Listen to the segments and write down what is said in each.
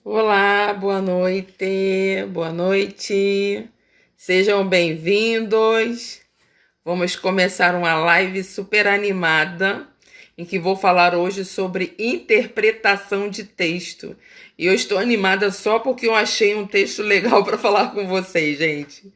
Olá, boa noite, boa noite. Sejam bem-vindos. Vamos começar uma live super animada em que vou falar hoje sobre interpretação de texto. E eu estou animada só porque eu achei um texto legal para falar com vocês, gente.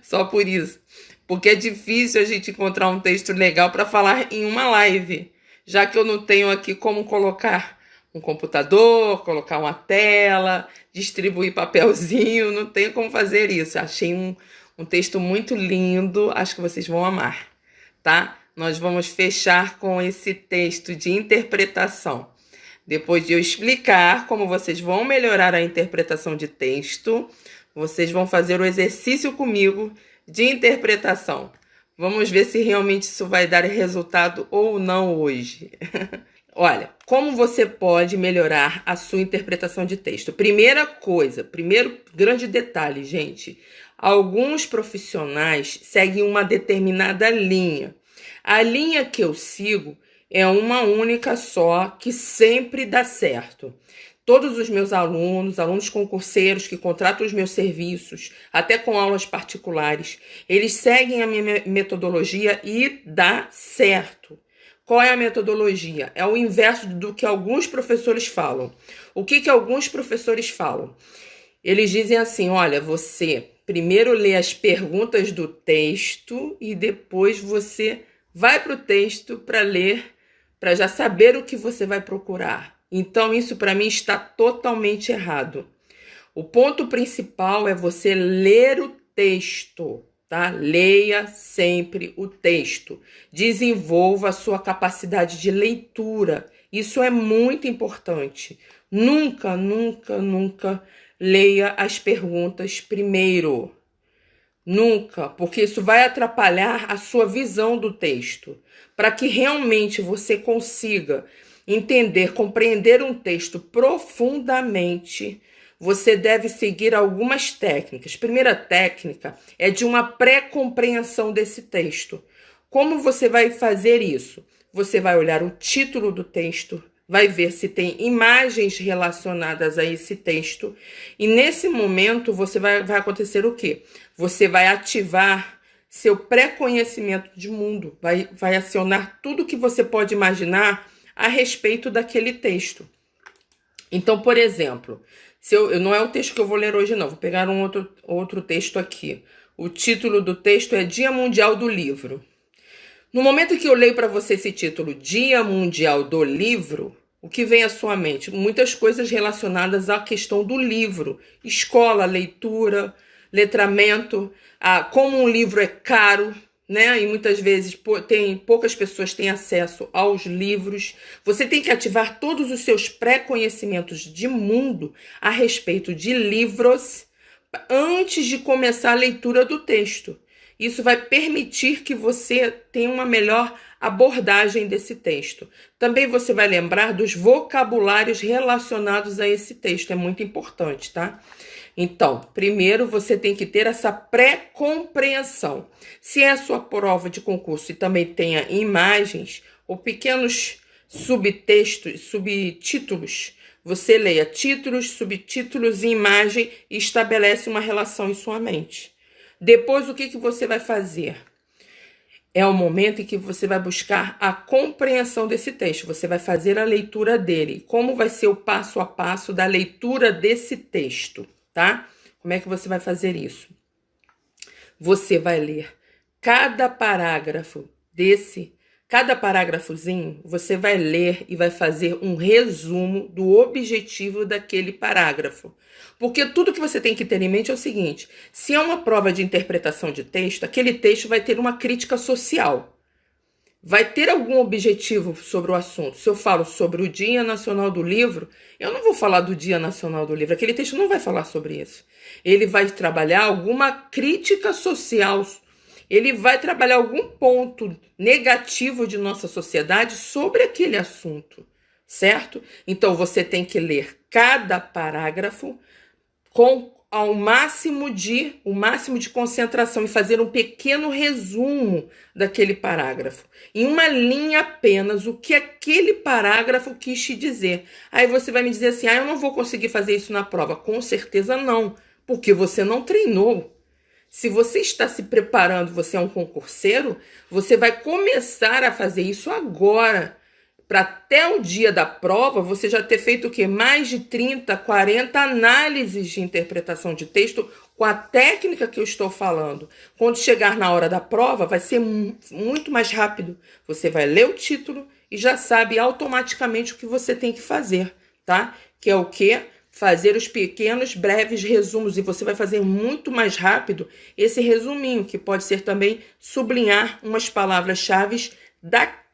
Só por isso. Porque é difícil a gente encontrar um texto legal para falar em uma live, já que eu não tenho aqui como colocar um computador, colocar uma tela, distribuir papelzinho, não tenho como fazer isso. Achei um texto muito lindo, acho que vocês vão amar, tá? Nós vamos fechar com esse texto de interpretação. Depois de eu explicar como vocês vão melhorar a interpretação de texto, vocês vão fazer o exercício comigo de interpretação. Vamos ver se realmente isso vai dar resultado ou não hoje. Olha, como você pode melhorar a sua interpretação de texto? Primeira coisa, primeiro grande detalhe, gente. Alguns profissionais seguem uma determinada linha. A linha que eu sigo é uma única só, que sempre dá certo. Todos os meus alunos concurseiros que contratam os meus serviços, até com aulas particulares, eles seguem a minha metodologia e dá certo. Qual é a metodologia? É o inverso do que alguns professores falam. O que alguns professores falam? Eles dizem assim, olha, você primeiro lê as perguntas do texto e depois você vai para o texto para ler, para já saber o que você vai procurar. Então, isso para mim está totalmente errado. O ponto principal é você ler o texto. Tá? Leia sempre o texto. Desenvolva a sua capacidade de leitura. Isso é muito importante. Nunca, nunca, nunca leia as perguntas primeiro. Nunca, porque isso vai atrapalhar a sua visão do texto. Para que realmente você consiga entender, compreender um texto profundamente, você deve seguir algumas técnicas. Primeira técnica é de uma pré-compreensão desse texto. Como você vai fazer isso? Você vai olhar o título do texto, vai ver se tem imagens relacionadas a esse texto. E nesse momento vai acontecer o quê? Você vai ativar seu pré-conhecimento de mundo, vai acionar tudo que você pode imaginar a respeito daquele texto. Então, por exemplo, não é o texto que eu vou ler hoje, não. Vou pegar um outro texto aqui. O título do texto é Dia Mundial do Livro. No momento que eu leio para você esse título, Dia Mundial do Livro, o que vem à sua mente? Muitas coisas relacionadas à questão do livro. Escola, leitura, letramento, como um livro é caro, né? E muitas vezes poucas pessoas têm acesso aos livros. Você tem que ativar todos os seus pré-conhecimentos de mundo a respeito de livros antes de começar a leitura do texto. Isso vai permitir que você tenha uma melhor abordagem desse texto. Também você vai lembrar dos vocabulários relacionados a esse texto. É muito importante, tá? Então, primeiro você tem que ter essa pré-compreensão. Se é a sua prova de concurso e também tenha imagens ou pequenos subtextos, subtítulos, você leia títulos, subtítulos e imagem e estabelece uma relação em sua mente. Depois, o que você vai fazer? É o momento em que você vai buscar a compreensão desse texto. Você vai fazer a leitura dele. Como vai ser o passo a passo da leitura desse texto, tá? Como é que você vai fazer isso? Você vai ler cada parágrafozinho, você vai ler e vai fazer um resumo do objetivo daquele parágrafo. Porque tudo que você tem que ter em mente é o seguinte: se é uma prova de interpretação de texto, aquele texto vai ter uma crítica social. Vai ter algum objetivo sobre o assunto. Se eu falo sobre o Dia Nacional do Livro, eu não vou falar do Dia Nacional do Livro. Aquele texto não vai falar sobre isso. Ele vai trabalhar alguma crítica social. Ele vai trabalhar algum ponto negativo de nossa sociedade sobre aquele assunto, certo? Então, você tem que ler cada parágrafo com o máximo de concentração e fazer um pequeno resumo daquele parágrafo. Em uma linha apenas, o que aquele parágrafo quis te dizer. Aí você vai me dizer assim, eu não vou conseguir fazer isso na prova. Com certeza não, porque você não treinou. Se você está se preparando, você é um concurseiro, você vai começar a fazer isso agora. Para até o dia da prova, você já ter feito o quê? Mais de 30, 40 análises de interpretação de texto com a técnica que eu estou falando. Quando chegar na hora da prova, vai ser muito mais rápido. Você vai ler o título e já sabe automaticamente o que você tem que fazer, tá? Que é o quê? Fazer os pequenos, breves resumos. E você vai fazer muito mais rápido esse resuminho, que pode ser também sublinhar umas palavras-chave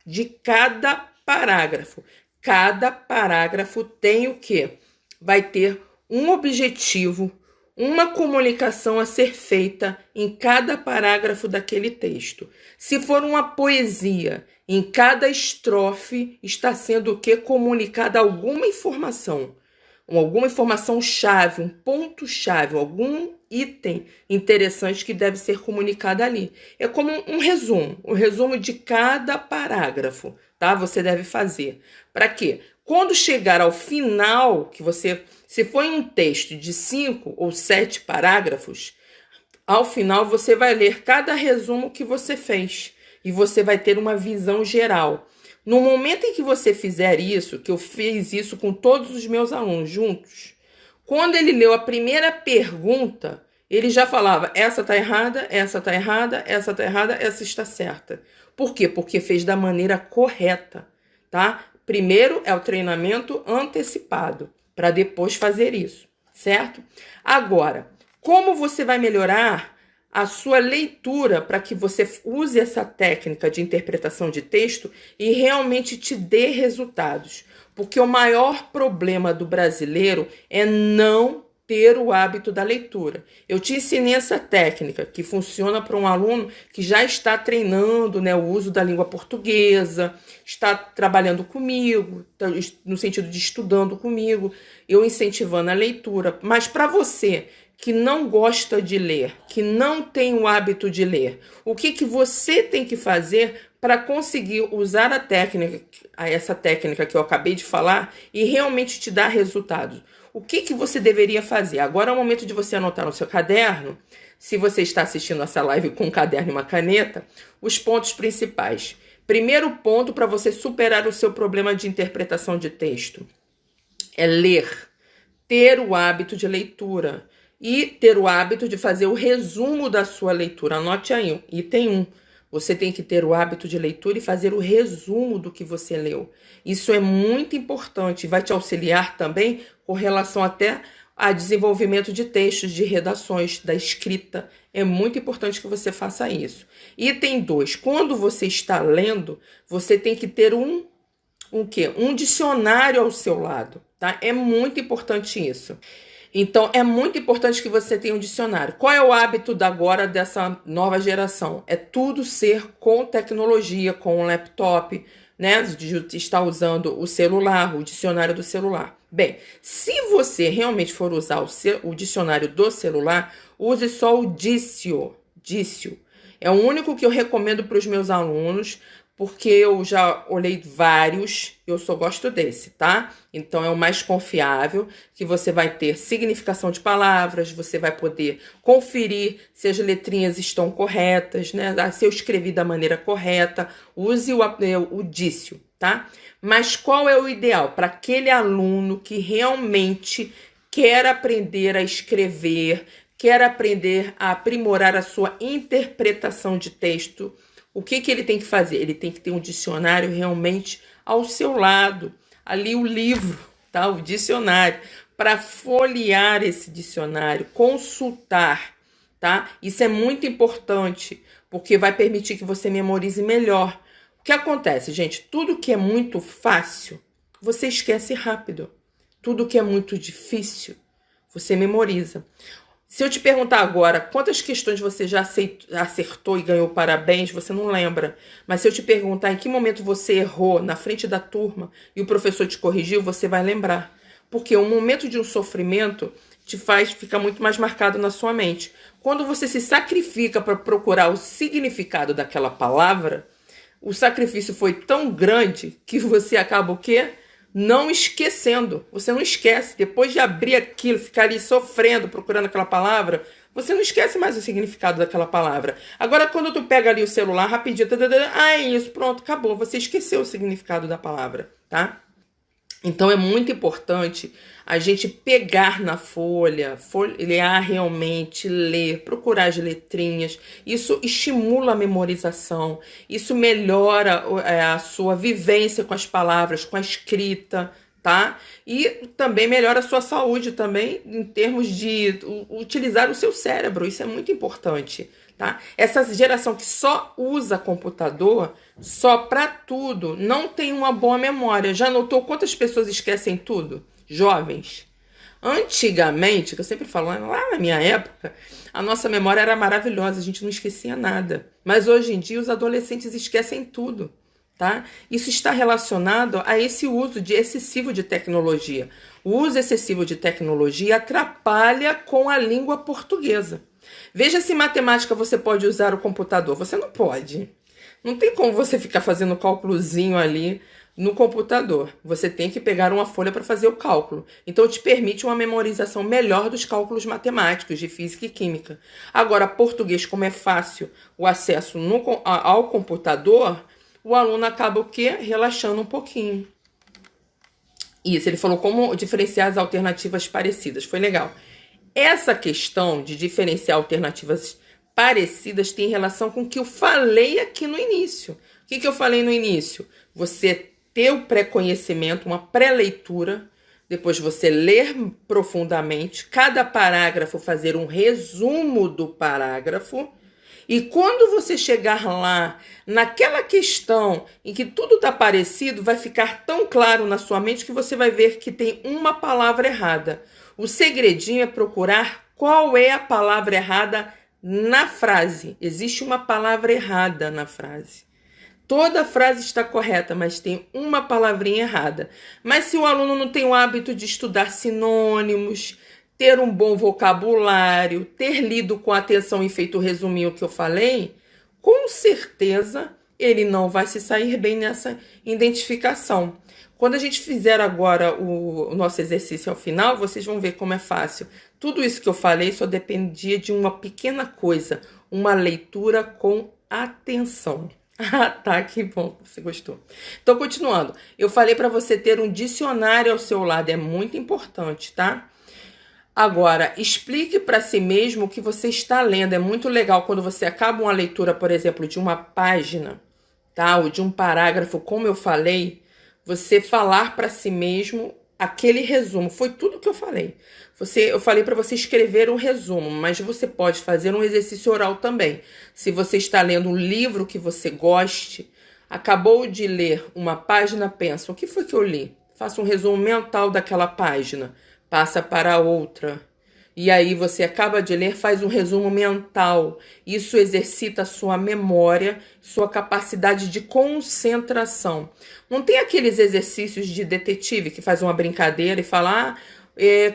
de cada parágrafo. Cada parágrafo tem o quê? Vai ter um objetivo, uma comunicação a ser feita em cada parágrafo daquele texto. Se for uma poesia, em cada estrofe está sendo o quê? Comunicada alguma informação chave, um ponto chave, algum item interessante que deve ser comunicado ali. É como um resumo de cada parágrafo, tá? Você deve fazer. Para quê? Quando chegar ao final, se for em um texto de 5 ou 7 parágrafos, ao final você vai ler cada resumo que você fez e você vai ter uma visão geral. No momento em que você fizer isso, que eu fiz isso com todos os meus alunos juntos, quando ele leu a primeira pergunta, ele já falava, essa está errada, essa está errada, essa está errada, essa está certa. Por quê? Porque fez da maneira correta, tá? Primeiro é o treinamento antecipado, para depois fazer isso, certo? Agora, como você vai melhorar a sua leitura para que você use essa técnica de interpretação de texto e realmente te dê resultados? Porque o maior problema do brasileiro é não ter o hábito da leitura. Eu te ensinei essa técnica que funciona para um aluno que já está treinando, né, o uso da língua portuguesa, está trabalhando comigo, no sentido de estudando comigo, eu incentivando a leitura. Mas para você que não gosta de ler, que não tem o hábito de ler, o que você tem que fazer para conseguir usar essa técnica que eu acabei de falar e realmente te dar resultados? O que você deveria fazer? Agora é o momento de você anotar no seu caderno, se você está assistindo essa live com um caderno e uma caneta, os pontos principais. Primeiro ponto para você superar o seu problema de interpretação de texto é ler, ter o hábito de leitura e ter o hábito de fazer o resumo da sua leitura. Anote aí, item 1. Você tem que ter o hábito de leitura e fazer o resumo do que você leu. Isso é muito importante e vai te auxiliar também com relação até a desenvolvimento de textos, de redações, da escrita. É muito importante que você faça isso. Item 2. Quando você está lendo, você tem que ter um dicionário ao seu lado, tá? É muito importante isso. Então, é muito importante que você tenha um dicionário. Qual é o hábito agora dessa nova geração? É tudo ser com tecnologia, com um laptop, né? De estar usando o celular, o dicionário do celular. Bem, se você realmente for usar o dicionário do celular, use só o Dício. É o único que eu recomendo para os meus alunos, porque eu já olhei vários, eu só gosto desse, tá? Então é o mais confiável, que você vai ter significação de palavras, você vai poder conferir se as letrinhas estão corretas, né? Se eu escrevi da maneira correta, use o Dício, tá? Mas qual é o ideal? Para aquele aluno que realmente quer aprender a escrever, quer aprender a aprimorar a sua interpretação de texto, o que ele tem que fazer? Ele tem que ter um dicionário realmente ao seu lado. Ali o livro, tá? O dicionário. Para folhear esse dicionário, consultar, tá? Isso é muito importante, porque vai permitir que você memorize melhor. O que acontece, gente? Tudo que é muito fácil, você esquece rápido. Tudo que é muito difícil, você memoriza. Se eu te perguntar agora quantas questões você já acertou e ganhou parabéns, você não lembra. Mas se eu te perguntar em que momento você errou na frente da turma e o professor te corrigiu, você vai lembrar. Porque o momento de um sofrimento te faz ficar muito mais marcado na sua mente. Quando você se sacrifica para procurar o significado daquela palavra, o sacrifício foi tão grande que você acaba o quê? Não esquecendo. Você não esquece. Depois de abrir aquilo, ficar ali sofrendo, procurando aquela palavra, você não esquece mais o significado daquela palavra. Agora, quando tu pega ali o celular rapidinho, é isso, pronto, acabou. Você esqueceu o significado da palavra, tá? Então, é muito importante a gente pegar na folha, folhear realmente, ler, procurar as letrinhas. Isso estimula a memorização, isso melhora a sua vivência com as palavras, com a escrita, tá? E também melhora a sua saúde também em termos de utilizar o seu cérebro. Isso é muito importante, tá? Essa geração que só usa computador, só para tudo, não tem uma boa memória. Já notou quantas pessoas esquecem tudo? Jovens. Antigamente, que eu sempre falo, lá na minha época, a nossa memória era maravilhosa, a gente não esquecia nada. Mas hoje em dia os adolescentes esquecem tudo. Tá? Isso está relacionado a esse uso excessivo de tecnologia. O uso excessivo de tecnologia atrapalha com a língua portuguesa. Veja se em matemática você pode usar o computador. Você não pode. Não tem como você ficar fazendo cálculozinho ali no computador. Você tem que pegar uma folha para fazer o cálculo. Então, te permite uma memorização melhor dos cálculos matemáticos de física e química. Agora, português, como é fácil o acesso ao computador, o aluno acaba o quê? Relaxando um pouquinho. Isso, ele falou como diferenciar as alternativas parecidas. Foi legal. Essa questão de diferenciar alternativas parecidas tem relação com o que eu falei aqui no início. O que eu falei no início? Você ter o pré-conhecimento, uma pré-leitura, depois você ler profundamente, cada parágrafo fazer um resumo do parágrafo. E quando você chegar lá, naquela questão em que tudo está parecido, vai ficar tão claro na sua mente que você vai ver que tem uma palavra errada. O segredinho é procurar qual é a palavra errada na frase. Existe uma palavra errada na frase. Toda a frase está correta, mas tem uma palavrinha errada. Mas se o aluno não tem o hábito de estudar sinônimos, ter um bom vocabulário, ter lido com atenção e feito o resuminho que eu falei, com certeza ele não vai se sair bem nessa identificação. Quando a gente fizer agora o nosso exercício ao final, vocês vão ver como é fácil. Tudo isso que eu falei só dependia de uma pequena coisa, uma leitura com atenção. Ah, tá, que bom, você gostou. Então, continuando, eu falei para você ter um dicionário ao seu lado, é muito importante, tá? Agora, explique para si mesmo o que você está lendo. É muito legal quando você acaba uma leitura, por exemplo, de uma página, tá? Ou de um parágrafo, como eu falei, você falar para si mesmo aquele resumo. Foi tudo que eu falei. Eu falei para você escrever um resumo, mas você pode fazer um exercício oral também. Se você está lendo um livro que você goste, acabou de ler uma página, pensa, o que foi que eu li? Faça um resumo mental daquela página. Passa para outra. E aí você acaba de ler, faz um resumo mental. Isso exercita a sua memória, sua capacidade de concentração. Não tem aqueles exercícios de detetive que faz uma brincadeira e fala,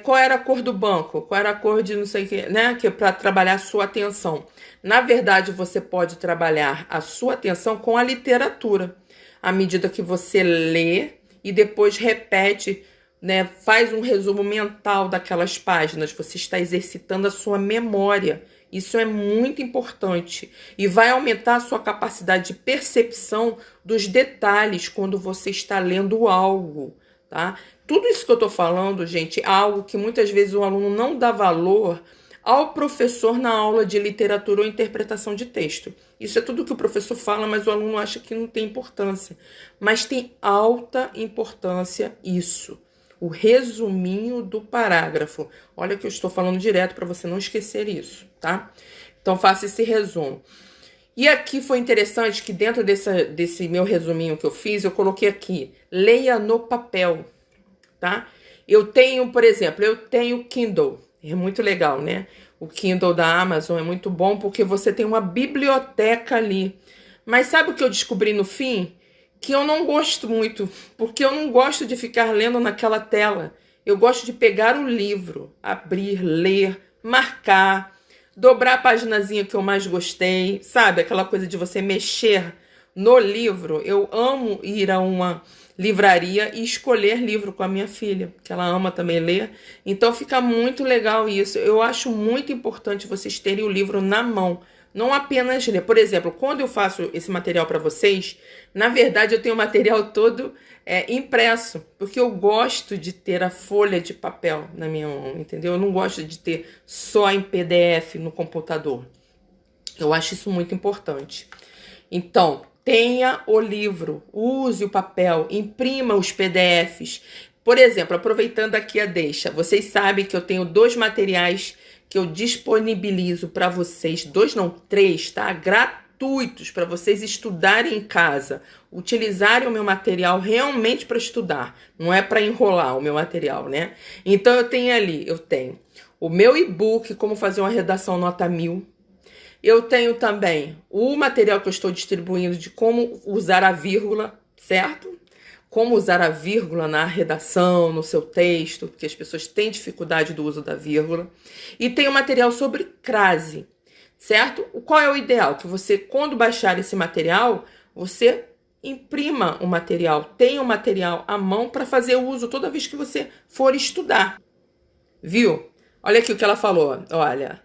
qual era a cor do banco? Qual era a cor de não sei o que, né? Que é para trabalhar a sua atenção. Na verdade, você pode trabalhar a sua atenção com a literatura. À medida que você lê e depois repete, né, faz um resumo mental daquelas páginas, você está exercitando a sua memória. Isso é muito importante e vai aumentar a sua capacidade de percepção dos detalhes quando você está lendo algo, tá? Tudo isso que eu estou falando, gente, é algo que muitas vezes o aluno não dá valor ao professor na aula de literatura ou interpretação de texto. Isso é tudo que o professor fala, mas o aluno acha que não tem importância. Mas tem alta importância isso. O resuminho do parágrafo. Olha que eu estou falando direto para você não esquecer isso, tá? Então, faça esse resumo. E aqui foi interessante que dentro desse meu resuminho que eu fiz, eu coloquei aqui, leia no papel, tá? Eu tenho, por exemplo, Kindle. É muito legal, né? O Kindle da Amazon é muito bom porque você tem uma biblioteca ali. Mas sabe o que eu descobri no fim? Que eu não gosto muito, porque eu não gosto de ficar lendo naquela tela. Eu gosto de pegar o livro, abrir, ler, marcar, dobrar a paginazinha que eu mais gostei, sabe? Aquela coisa de você mexer no livro. Eu amo ir a uma livraria e escolher livro com a minha filha, que ela ama também ler. Então fica muito legal isso. Eu acho muito importante vocês terem o livro na mão, não apenas ler. Por exemplo, quando eu faço esse material para vocês, na verdade eu tenho o material todo impresso, porque eu gosto de ter a folha de papel na minha mão, entendeu? Eu não gosto de ter só em PDF no computador. Eu acho isso muito importante. Então, tenha o livro, use o papel, imprima os PDFs. Por exemplo, aproveitando aqui a deixa, vocês sabem que eu tenho 2 materiais que eu disponibilizo para vocês, 2 não, 3, tá? Gratuitos para vocês estudarem em casa, utilizarem o meu material realmente para estudar, não é para enrolar o meu material, né? Então eu tenho o meu e-book, como fazer uma redação nota 1000. Eu tenho também o material que eu estou distribuindo de como usar a vírgula, certo? Como usar a vírgula na redação, no seu texto, porque as pessoas têm dificuldade do uso da vírgula. E tem o material sobre crase, certo? Qual é o ideal? Que você, quando baixar esse material, você imprima o material, tenha o material à mão para fazer uso toda vez que você for estudar. Viu? Olha aqui o que ela falou, olha.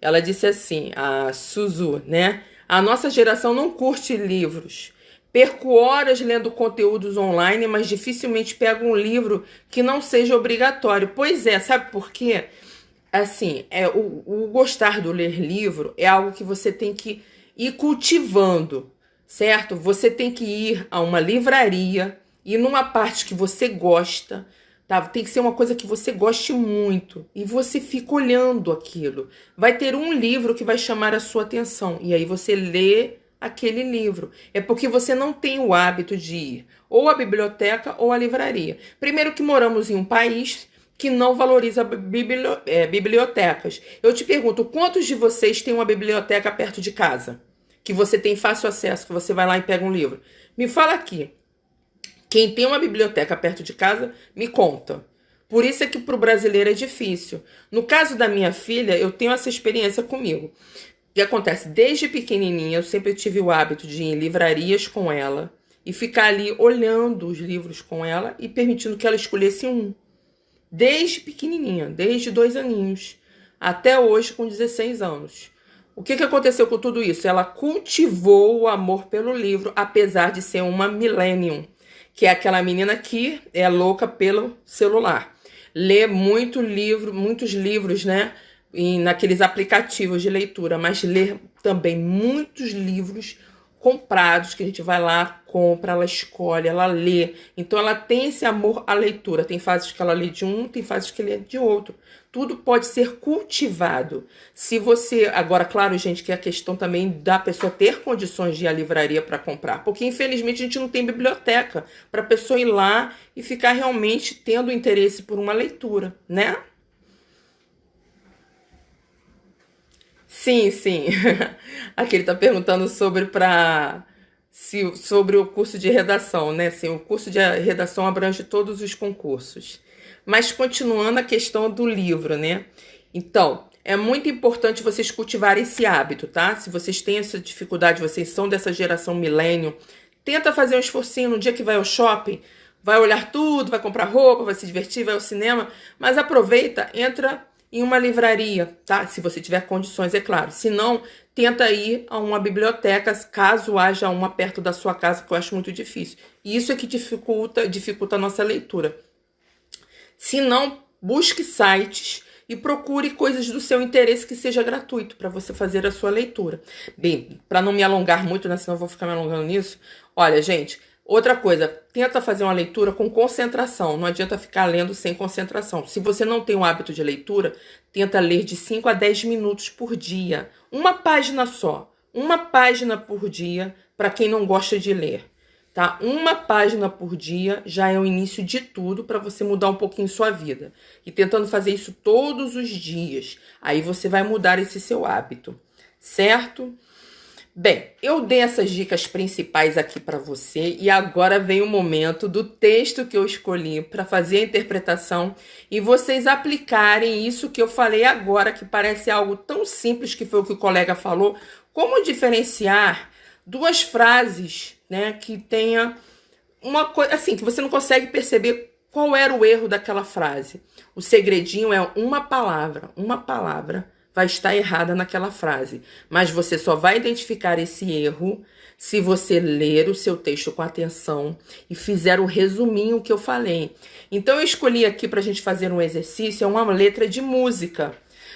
Ela disse assim, a Suzu, né? A nossa geração não curte livros. Perco horas lendo conteúdos online, mas dificilmente pego um livro que não seja obrigatório. Pois é, sabe por quê? Assim, o gostar do ler livro é algo que você tem que ir cultivando, certo? Você tem que ir a uma livraria e numa parte que você gosta, tá? Tem que ser uma coisa que você goste muito e você fica olhando aquilo. Vai ter um livro que vai chamar a sua atenção e aí você lê aquele livro. É porque você não tem o hábito de ir ou à biblioteca ou à livraria. Primeiro que moramos em um país que não valoriza bibliotecas. Eu te pergunto, quantos de vocês têm uma biblioteca perto de casa? Que você tem fácil acesso, que você vai lá e pega um livro. Me fala aqui. Quem tem uma biblioteca perto de casa, me conta. Por isso é que para o brasileiro é difícil. No caso da minha filha, eu tenho essa experiência comigo. O que acontece? Desde pequenininha, eu sempre tive o hábito de ir em livrarias com ela e ficar ali olhando os livros com ela e permitindo que ela escolhesse um. Desde pequenininha, desde 2 aninhos, até hoje com 16 anos. O que aconteceu com tudo isso? Ela cultivou o amor pelo livro, apesar de ser uma millennium, que é aquela menina que é louca pelo celular. Lê muitos livros, né? Naqueles aplicativos de leitura, mas lê também muitos livros comprados, que a gente vai lá, compra, ela escolhe, ela lê. Então ela tem esse amor à leitura. Tem fases que ela lê de um, tem fases que lê de outro. Tudo pode ser cultivado. Se você... Agora, claro, gente, que é a questão também da pessoa ter condições de ir à livraria para comprar. Porque, infelizmente, a gente não tem biblioteca para a pessoa ir lá e ficar realmente tendo interesse por uma leitura, né? Sim, sim. Aqui ele está perguntando sobre o curso de redação, né? Sim, o curso de redação abrange todos os concursos. Mas continuando a questão do livro, né? Então, é muito importante vocês cultivarem esse hábito, tá? Se vocês têm essa dificuldade, vocês são dessa geração millennium, tenta fazer um esforcinho no dia que vai ao shopping, vai olhar tudo, vai comprar roupa, vai se divertir, vai ao cinema, mas aproveita, entra em uma livraria, tá? Se você tiver condições, é claro. Se não, tenta ir a uma biblioteca, caso haja uma perto da sua casa, que eu acho muito difícil. E isso é que dificulta a nossa leitura. Se não, busque sites e procure coisas do seu interesse que seja gratuito para você fazer a sua leitura. Bem, para não me alongar muito, né? Senão eu vou ficar me alongando nisso. Olha, gente, outra coisa, tenta fazer uma leitura com concentração. Não adianta ficar lendo sem concentração. Se você não tem o hábito de leitura, tenta ler de 5 a 10 minutos por dia. Uma página só. Uma página por dia para quem não gosta de ler. Tá? Uma página por dia já é o início de tudo para você mudar um pouquinho sua vida. E tentando fazer isso todos os dias. Aí você vai mudar esse seu hábito. Certo? Bem, eu dei essas dicas principais aqui para você e agora vem o momento do texto que eu escolhi para fazer a interpretação e vocês aplicarem isso que eu falei agora, que parece algo tão simples, que foi o que o colega falou, como diferenciar duas frases, né, que tenha uma coisa assim, que você não consegue perceber qual era o erro daquela frase. O segredinho é uma palavra vai estar errada naquela frase, mas você só vai identificar esse erro se você ler o seu texto com atenção e fizer o resuminho que eu falei. Então eu escolhi aqui para a gente fazer um exercício, é uma letra de música,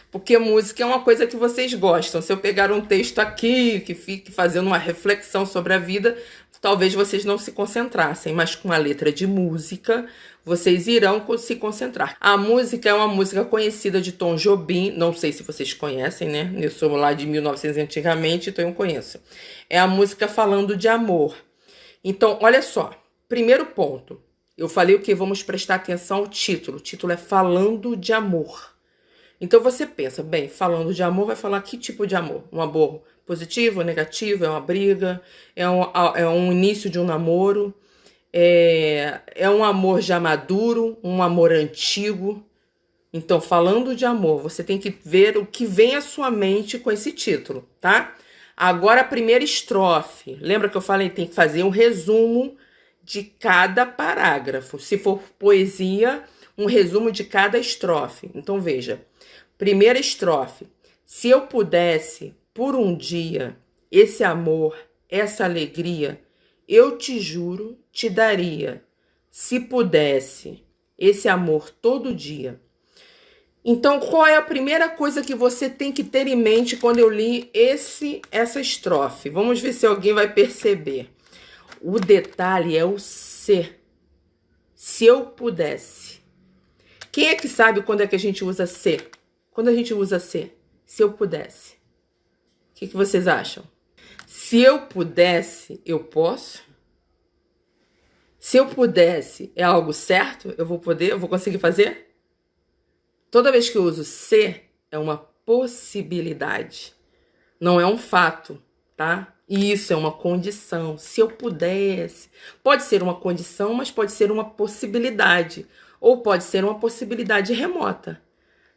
porque música é uma coisa que vocês gostam. Se eu pegar um texto aqui que fique fazendo uma reflexão sobre a vida, talvez vocês não se concentrassem, mas com a letra de música, vocês irão se concentrar. A música é uma música conhecida de Tom Jobim, não sei se vocês conhecem, né? Eu sou lá de 1900 antigamente, então eu conheço. É a música falando de amor. Então, olha só, primeiro ponto, eu falei o que? Vamos prestar atenção ao título. O título é Falando de Amor. Então você pensa, bem, falando de amor, vai falar que tipo de amor? Um amor positivo, negativo, é uma briga, é um início de um namoro, é um amor já maduro, um amor antigo. Então, falando de amor, você tem que ver o que vem à sua mente com esse título, tá? Agora, a primeira estrofe. Lembra que eu falei? Tem que fazer um resumo de cada parágrafo. Se for poesia, um resumo de cada estrofe. Então, veja. Primeira estrofe. Se eu pudesse, por um dia, esse amor, essa alegria, eu te juro, te daria. Se pudesse, esse amor todo dia. Então, qual é a primeira coisa que você tem que ter em mente quando eu li essa estrofe? Vamos ver se alguém vai perceber. O detalhe é o se. Se eu pudesse. Quem é que sabe quando é que a gente usa se? Quando a gente usa se eu pudesse. O que vocês acham? Se eu pudesse, eu posso? Se eu pudesse, é algo certo? Eu vou conseguir fazer? Toda vez que eu uso se, é uma possibilidade. Não é um fato, tá? E isso é uma condição. Se eu pudesse. Pode ser uma condição, mas pode ser uma possibilidade. Ou pode ser uma possibilidade remota.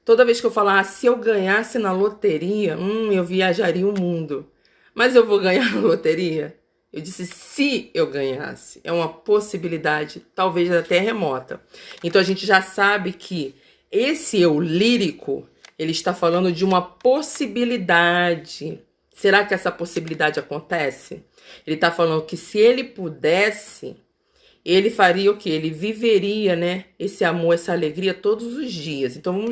Toda vez que eu falar, se eu ganhasse na loteria, eu viajaria o mundo. Mas eu vou ganhar na loteria? Eu disse se eu ganhasse. É uma possibilidade, talvez até remota. Então a gente já sabe que esse eu lírico, ele está falando de uma possibilidade. Será que essa possibilidade acontece? Ele está falando que se ele pudesse, ele faria o quê? Ele viveria, né, esse amor, essa alegria todos os dias. Então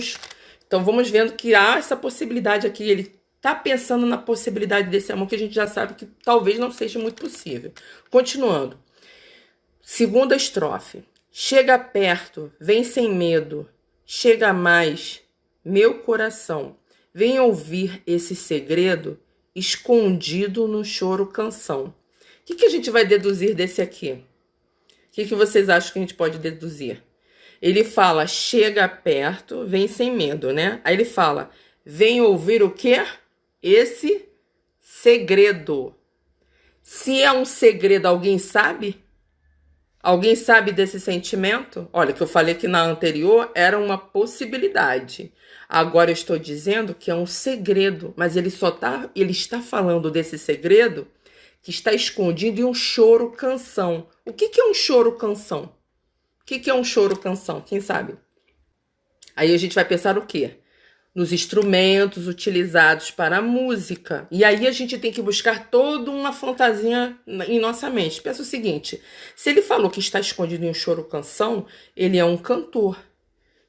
vamos vendo que há essa possibilidade aqui. Ele está pensando na possibilidade desse amor que a gente já sabe que talvez não seja muito possível. Continuando. Segunda estrofe. Chega perto, vem sem medo. Chega mais, meu coração. Vem ouvir esse segredo escondido no choro canção. O que a gente vai deduzir desse aqui? O que vocês acham que a gente pode deduzir? Ele fala, chega perto, vem sem medo, né? Aí ele fala, vem ouvir o quê? Esse segredo. Se é um segredo, alguém sabe? Alguém sabe desse sentimento? Olha, que eu falei que na anterior era uma possibilidade. Agora eu estou dizendo que é um segredo, mas ele está falando desse segredo que está escondido em um choro canção. O que é um choro canção? O que é um choro canção? Quem sabe? Aí a gente vai pensar o quê? Nos instrumentos utilizados para a música. E aí a gente tem que buscar toda uma fantasia em nossa mente. Pensa o seguinte, se ele falou que está escondido em um choro canção, ele é um cantor.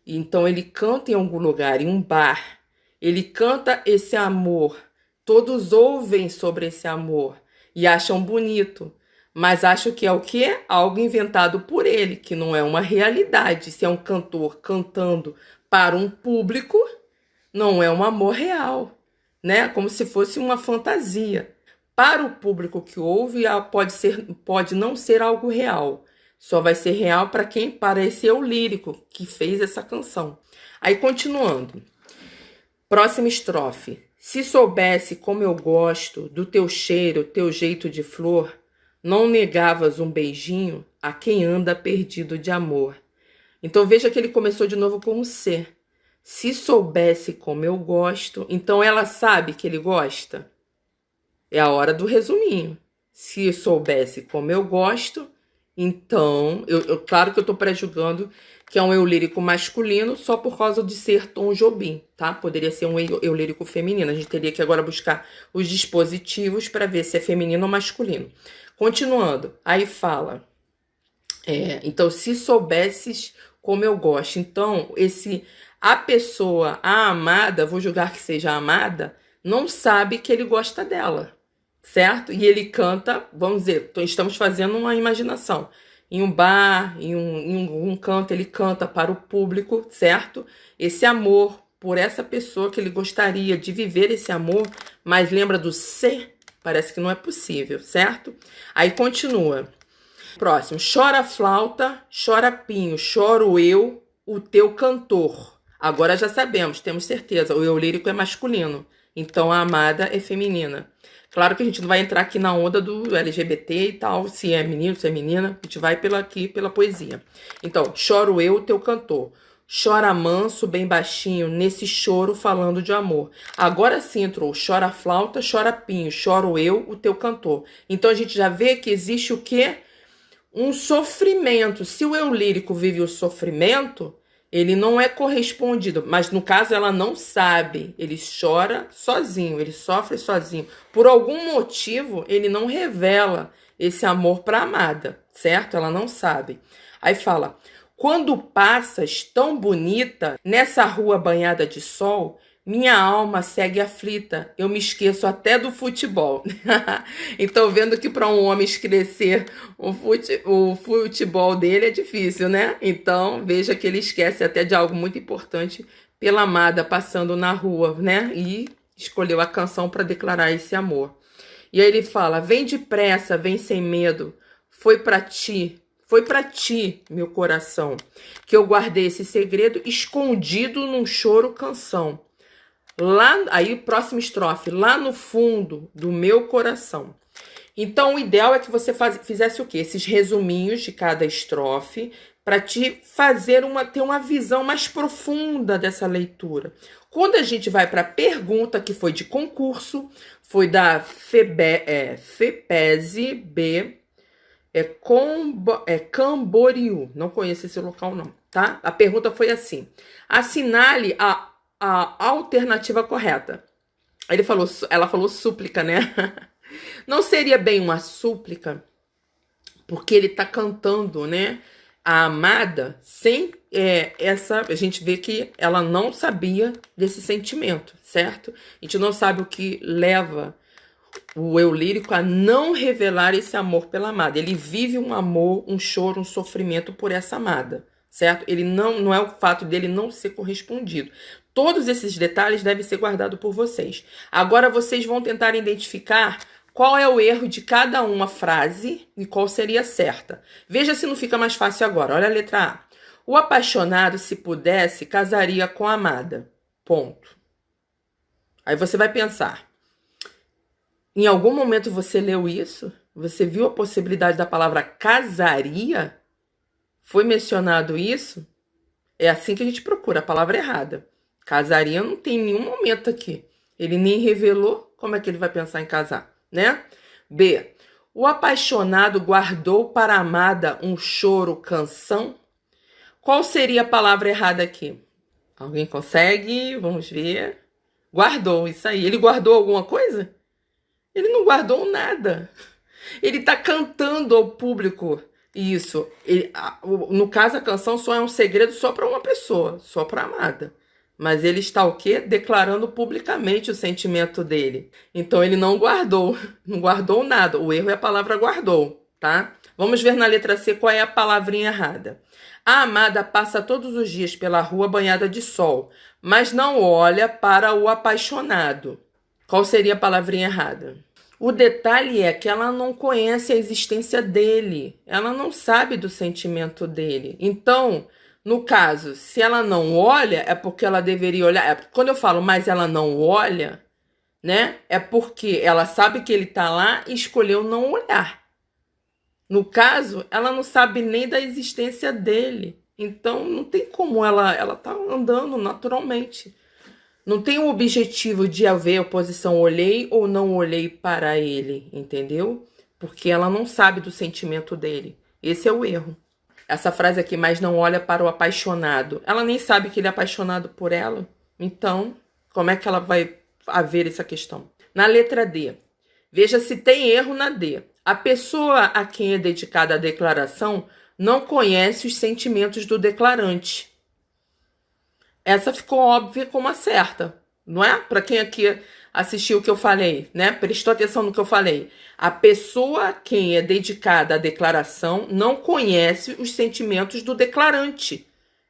Então ele canta em algum lugar, em um bar. Ele canta esse amor. Todos ouvem sobre esse amor e acham bonito. Mas acham que é o quê? Algo inventado por ele, que não é uma realidade. Se é um cantor cantando para um público, não é um amor real, né? Como se fosse uma fantasia. Para o público que ouve, pode não ser algo real. Só vai ser real para quem parecer o lírico que fez essa canção. Aí, continuando. Próxima estrofe. Se soubesse como eu gosto do teu cheiro, teu jeito de flor, não negavas um beijinho a quem anda perdido de amor. Então veja que ele começou de novo com o C. Se soubesse como eu gosto, então ela sabe que ele gosta? É a hora do resuminho. Se soubesse como eu gosto, então... claro que eu estou pré-julgando que é um eu lírico masculino só por causa de ser Tom Jobim, tá? Poderia ser um eu lírico feminino. A gente teria que agora buscar os dispositivos para ver se é feminino ou masculino. Continuando, aí fala... então, se soubesses como eu gosto. Então, a pessoa, a amada, vou julgar que seja amada, não sabe que ele gosta dela. Certo? E ele canta, vamos dizer, estamos fazendo uma imaginação. Em um bar, em um canto, ele canta para o público, certo? Esse amor por essa pessoa que ele gostaria de viver esse amor, mas lembra do ser? Parece que não é possível, certo? Aí continua. Próximo. Chora flauta, chora pinho, choro eu, o teu cantor. Agora já sabemos, temos certeza, o eu lírico é masculino. Então a amada é feminina. Claro que a gente não vai entrar aqui na onda do LGBT e tal, se é menino, se é menina, a gente vai aqui pela poesia. Então, choro eu, teu cantor. Chora manso, bem baixinho, nesse choro falando de amor. Agora sim entrou, chora flauta, chora pinho, choro eu, o teu cantor. Então a gente já vê que existe o quê? Um sofrimento. Se o eu lírico vive o sofrimento... ele não é correspondido, mas no caso ela não sabe. Ele chora sozinho, ele sofre sozinho. Por algum motivo, ele não revela esse amor para a amada, certo? Ela não sabe. Aí fala, quando passas tão bonita nessa rua banhada de sol, minha alma segue aflita, eu me esqueço até do futebol. Então, vendo que para um homem esquecer o futebol dele é difícil, né? Então, veja que ele esquece até de algo muito importante pela amada passando na rua, né? E escolheu a canção para declarar esse amor. E aí ele fala, vem depressa, vem sem medo, foi para ti, meu coração, que eu guardei esse segredo escondido num choro canção. Lá, aí, próxima estrofe, lá no fundo do meu coração. Então, o ideal é que você fizesse o quê? Esses resuminhos de cada estrofe para te fazer ter uma visão mais profunda dessa leitura. Quando a gente vai para a pergunta, que foi de concurso, foi da FEPESE B, Camboriú. Não conheço esse local, não, tá? A pergunta foi assim: assinale a alternativa correta. Ela falou súplica, né? Não seria bem uma súplica, porque ele tá cantando, né? A amada sem a gente vê que ela não sabia desse sentimento, certo? A gente não sabe o que leva o eu lírico a não revelar esse amor pela amada. Ele vive um amor, um choro, um sofrimento por essa amada, certo? Ele não é o fato dele não ser correspondido. Todos esses detalhes devem ser guardados por vocês. Agora vocês vão tentar identificar qual é o erro de cada uma frase e qual seria certa. Veja se não fica mais fácil agora. Olha a letra A. O apaixonado, se pudesse, casaria com a amada. Ponto. Aí você vai pensar. Em algum momento você leu isso? Você viu a possibilidade da palavra casaria? Foi mencionado isso? É assim que a gente procura a palavra errada. Casaria não tem nenhum momento aqui. Ele nem revelou como é que ele vai pensar em casar, né? B. O apaixonado guardou para a amada um choro canção? Qual seria a palavra errada aqui? Alguém consegue? Vamos ver. Guardou, isso aí. Ele guardou alguma coisa? Ele não guardou nada. Ele está cantando ao público isso. No caso, a canção só é um segredo só para uma pessoa, só para a amada. Mas ele está o quê? Declarando publicamente o sentimento dele. Então ele não guardou nada. O erro é a palavra guardou, tá? Vamos ver na letra C qual é a palavrinha errada. A amada passa todos os dias pela rua banhada de sol, mas não olha para o apaixonado. Qual seria a palavrinha errada? O detalhe é que ela não conhece a existência dele. Ela não sabe do sentimento dele. Então, no caso, se ela não olha, é porque ela deveria olhar. Quando eu falo, mas ela não olha, né? É porque ela sabe que ele tá lá e escolheu não olhar. No caso, ela não sabe nem da existência dele. Então, não tem como ela tá andando naturalmente. Não tem o objetivo de haver oposição, olhei ou não olhei para ele, entendeu? Porque ela não sabe do sentimento dele. Esse é o erro. Essa frase aqui, mas não olha para o apaixonado. Ela nem sabe que ele é apaixonado por ela. Então, como é que ela vai haver essa questão? Na letra D, veja se tem erro na D. A pessoa a quem é dedicada a declaração não conhece os sentimentos do declarante. Essa ficou óbvia como a certa, não é? Para quem aqui assistiu o que eu falei, né? Prestou atenção no que eu falei. A pessoa a quem é dedicada à declaração não conhece os sentimentos do declarante.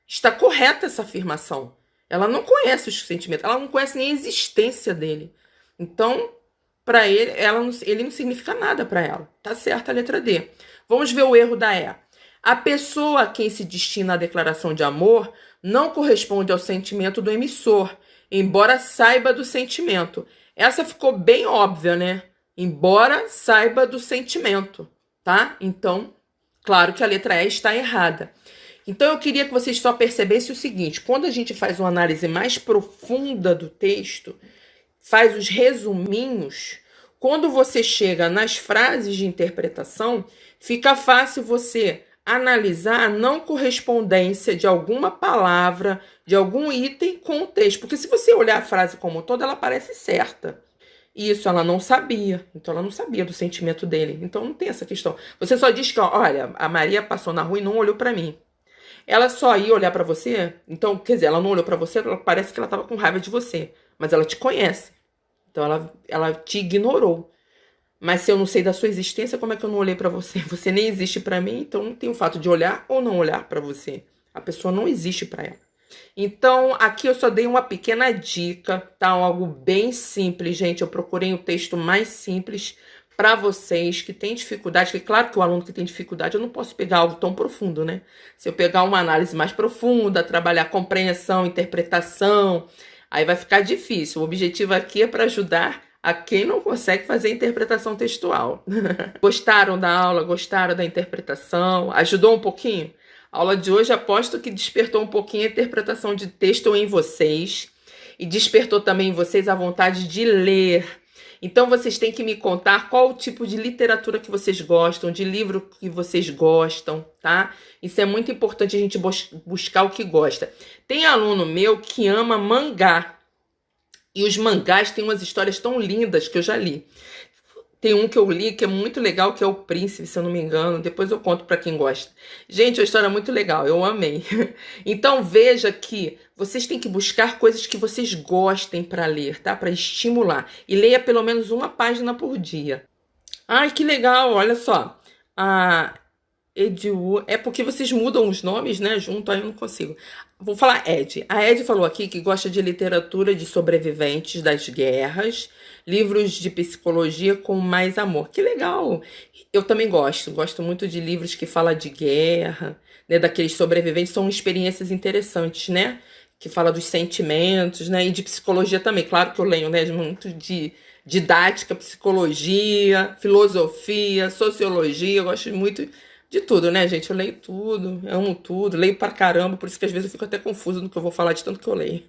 Está correta essa afirmação. Ela não conhece os sentimentos, ela não conhece nem a existência dele. Então, para ele, ele não significa nada para ela. Tá certa a letra D. Vamos ver o erro da E. A pessoa a quem se destina a declaração de amor não corresponde ao sentimento do emissor, embora saiba do sentimento. Essa ficou bem óbvia, né? Embora saiba do sentimento, tá? Então, claro que a letra E está errada. Então, eu queria que vocês só percebessem o seguinte: quando a gente faz uma análise mais profunda do texto, faz os resuminhos, quando você chega nas frases de interpretação, fica fácil você analisar a não correspondência de alguma palavra, de algum item com o texto. Porque se você olhar a frase como um todo, ela parece certa. Isso ela não sabia. Então ela não sabia do sentimento dele. Então não tem essa questão. Você só diz que, olha, a Maria passou na rua e não olhou para mim. Ela só ia olhar para você. Então, quer dizer, ela não olhou para você, parece que ela estava com raiva de você. Mas ela te conhece. Então ela te ignorou. Mas se eu não sei da sua existência, como é que eu não olhei para você? Você nem existe para mim, então não tem o fato de olhar ou não olhar para você. A pessoa não existe para ela. Então, aqui eu só dei uma pequena dica, tá? Algo bem simples, gente. Eu procurei um texto mais simples para vocês que têm dificuldade. Porque claro que o aluno que tem dificuldade, eu não posso pegar algo tão profundo, né? Se eu pegar uma análise mais profunda, trabalhar compreensão, interpretação, aí vai ficar difícil. O objetivo aqui é para ajudar a quem não consegue fazer interpretação textual. Gostaram da aula? Gostaram da interpretação? Ajudou um pouquinho? A aula de hoje aposto que despertou um pouquinho a interpretação de texto em vocês e despertou também em vocês a vontade de ler. Então vocês têm que me contar qual o tipo de literatura que vocês gostam, de livro que vocês gostam, tá? Isso é muito importante a gente buscar o que gosta. Tem aluno meu que ama mangá. E os mangás têm umas histórias tão lindas que eu já li. Tem um que eu li que é muito legal, que é O Príncipe, se eu não me engano. Depois eu conto para quem gosta. Gente, a história é muito legal, eu amei. Então veja que vocês têm que buscar coisas que vocês gostem para ler, tá? Para estimular. E leia pelo menos uma página por dia. Ai, que legal, olha só. A Edu, é porque vocês mudam os nomes, né? Junto, aí eu não consigo. Vou falar Ed. A Ed falou aqui que gosta de literatura de sobreviventes das guerras, livros de psicologia com mais amor. Que legal! Eu também gosto muito de livros que falam de guerra, né? Daqueles sobreviventes, são experiências interessantes, né? Que fala dos sentimentos, né? E de psicologia também. Claro que eu leio, né? Muito de didática, psicologia, filosofia, sociologia. Eu gosto muito de tudo, né, gente? Eu leio tudo, amo tudo, leio pra caramba, por isso que às vezes eu fico até confusa no que eu vou falar de tanto que eu leio.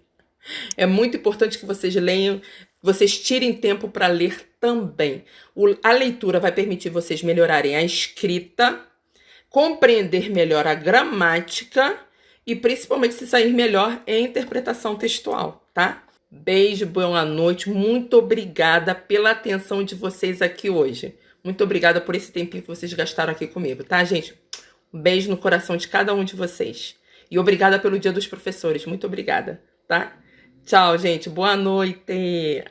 É muito importante que vocês leiam, vocês tirem tempo para ler também. A leitura vai permitir vocês melhorarem a escrita, compreender melhor a gramática e principalmente se sair melhor em interpretação textual, tá? Beijo, boa noite, muito obrigada pela atenção de vocês aqui hoje. Muito obrigada por esse tempinho que vocês gastaram aqui comigo, tá, gente? Um beijo no coração de cada um de vocês. E obrigada pelo Dia dos Professores. Muito obrigada, tá? Tchau, gente. Boa noite.